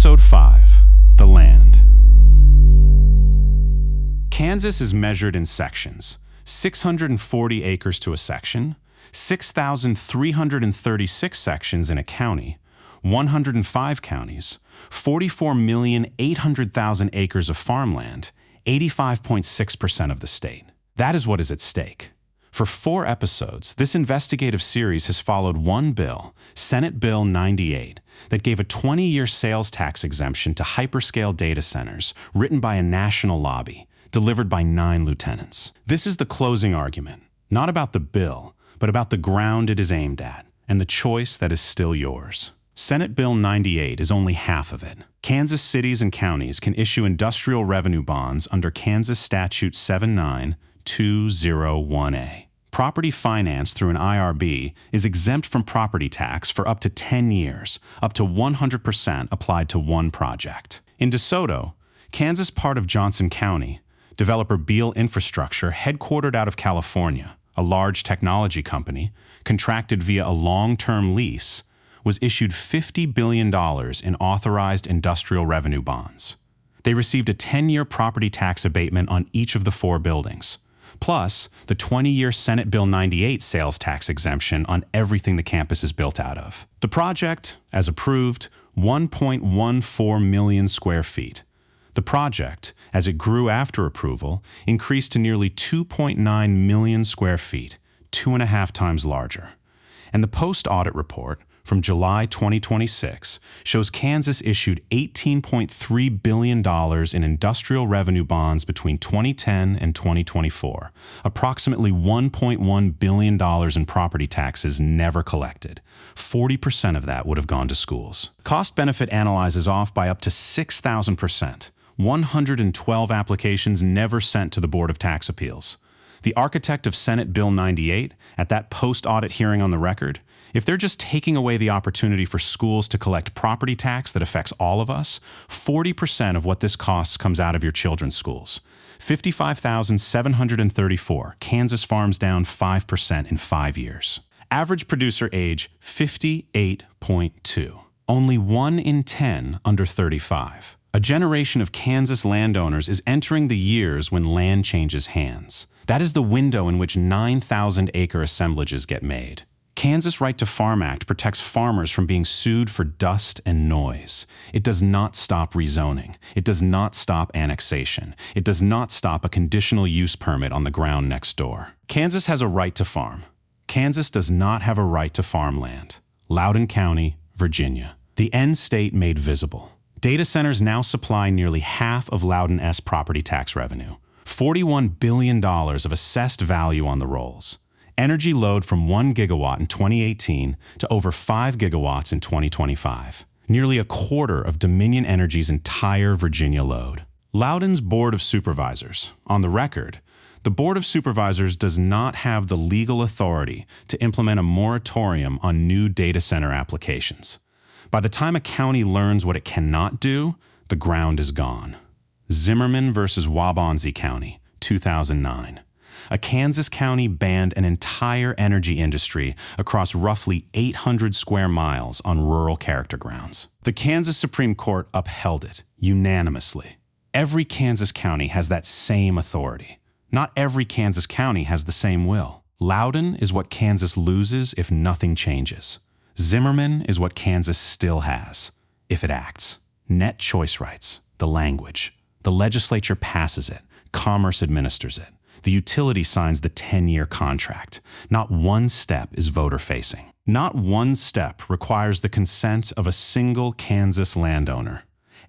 Episode 5, The Land. Kansas is measured in sections: 640 acres to a section, 6,336 sections in a county, 105 counties, 44,800,000 acres of farmland, 85.6% of the state. That is what is at stake. For 4 episodes, this investigative series has followed one bill, Senate Bill 98, that gave a 20-year sales tax exemption to hyperscale data centers written by a national lobby, delivered by 9 lieutenants. This is the closing argument, not about the bill, but about the ground it is aimed at, and the choice that is still yours. Senate Bill 98 is only half of it. Kansas cities and counties can issue industrial revenue bonds under Kansas Statute 79201A. Property financed through an IRB is exempt from property tax for up to 10 years, up to 100% applied to one project. In DeSoto, Kansas part of Johnson County, developer Beale Infrastructure, headquartered out of California, a large technology company, contracted via a long-term lease, was issued $50 billion in authorized industrial revenue bonds. They received a 10-year property tax abatement on each of the 4 buildings, plus the 20-year Senate Bill 98 sales tax exemption on everything the campus is built out of. The project, as approved, 1.14 million square feet. The project, as it grew after approval, increased to nearly 2.9 million square feet, 2.5 times larger. And the post-audit report from July 2026 shows Kansas issued $18.3 billion in industrial revenue bonds between 2010 and 2024, approximately $1.1 billion in property taxes never collected. 40% of that would have gone to schools. Cost-benefit analyzes off by up to 6,000%. 112 applications never sent to the Board of Tax Appeals. The architect of Senate Bill 98, at that post-audit hearing on the record, if they're just taking away the opportunity for schools to collect property tax that affects all of us, 40% of what this costs comes out of your children's schools. 55,734. Kansas farms down 5% in 5 years. Average producer age, 58.2. Only 1 in 10 under 35. A generation of Kansas landowners is entering the years when land changes hands. That is the window in which 9,000-acre assemblages get made. Kansas Right to Farm Act protects farmers from being sued for dust and noise. It does not stop rezoning. It does not stop annexation. It does not stop a conditional use permit on the ground next door. Kansas has a right to farm. Kansas does not have a right to farmland. Loudoun County, Virginia. The end state made visible. Data centers now supply nearly half of Loudoun-S property tax revenue. $41 billion of assessed value on the rolls. Energy load from 1 gigawatt in 2018 to over 5 gigawatts in 2025. Nearly a quarter of Dominion Energy's entire Virginia load. Loudoun's Board of Supervisors. On the record, the Board of Supervisors does not have the legal authority to implement a moratorium on new data center applications. By the time a county learns what it cannot do, the ground is gone. Zimmerman versus Waubonsee County, 2009. A Kansas county banned an entire energy industry across roughly 800 square miles on rural character grounds. The Kansas Supreme Court upheld it unanimously. Every Kansas county has that same authority. Not every Kansas county has the same will. Loudoun is what Kansas loses if nothing changes. Zimmerman is what Kansas still has, if it acts. Net choice rights, the language. The legislature passes it. Commerce administers it. The utility signs the 10-year contract. Not one step is voter-facing. Not one step requires the consent of a single Kansas landowner.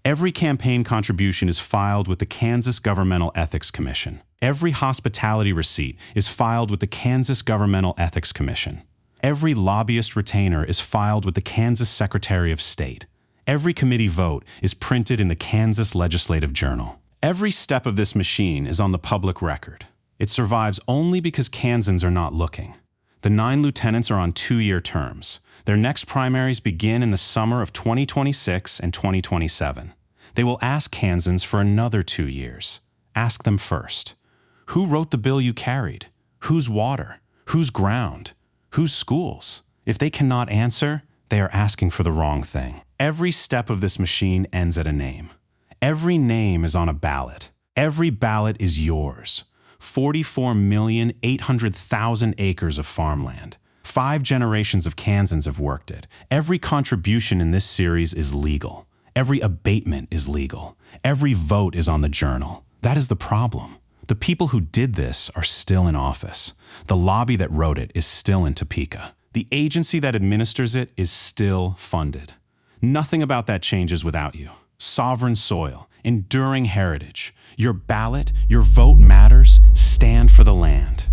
Every campaign contribution is filed with the Kansas Governmental Ethics Commission. Every hospitality receipt is filed with the Kansas Governmental Ethics Commission. Every lobbyist retainer is filed with the Kansas Secretary of State. Every committee vote is printed in the Kansas Legislative Journal. Every step of this machine is on the public record. It survives only because Kansans are not looking. The 9 lieutenants are on 2-year terms. Their next primaries begin in the summer of 2026 and 2027. They will ask Kansans for another 2 years. Ask them first. Who wrote the bill you carried? Whose water? Whose ground? Whose schools? If they cannot answer, They are asking for the wrong thing. Every step of this machine ends at a name. Every name is on a ballot. Every ballot is yours. 44,800,000 acres of farmland. 5 generations of Kansans have worked it. Every contribution in this series is legal. Every abatement is legal. Every vote is on the journal. That is the problem. The people who did this are still in office. The lobby that wrote it is still in Topeka. The agency that administers it is still funded. Nothing about that changes without you. Sovereign soil, enduring heritage. Your ballot, your vote matters. Stand for the land.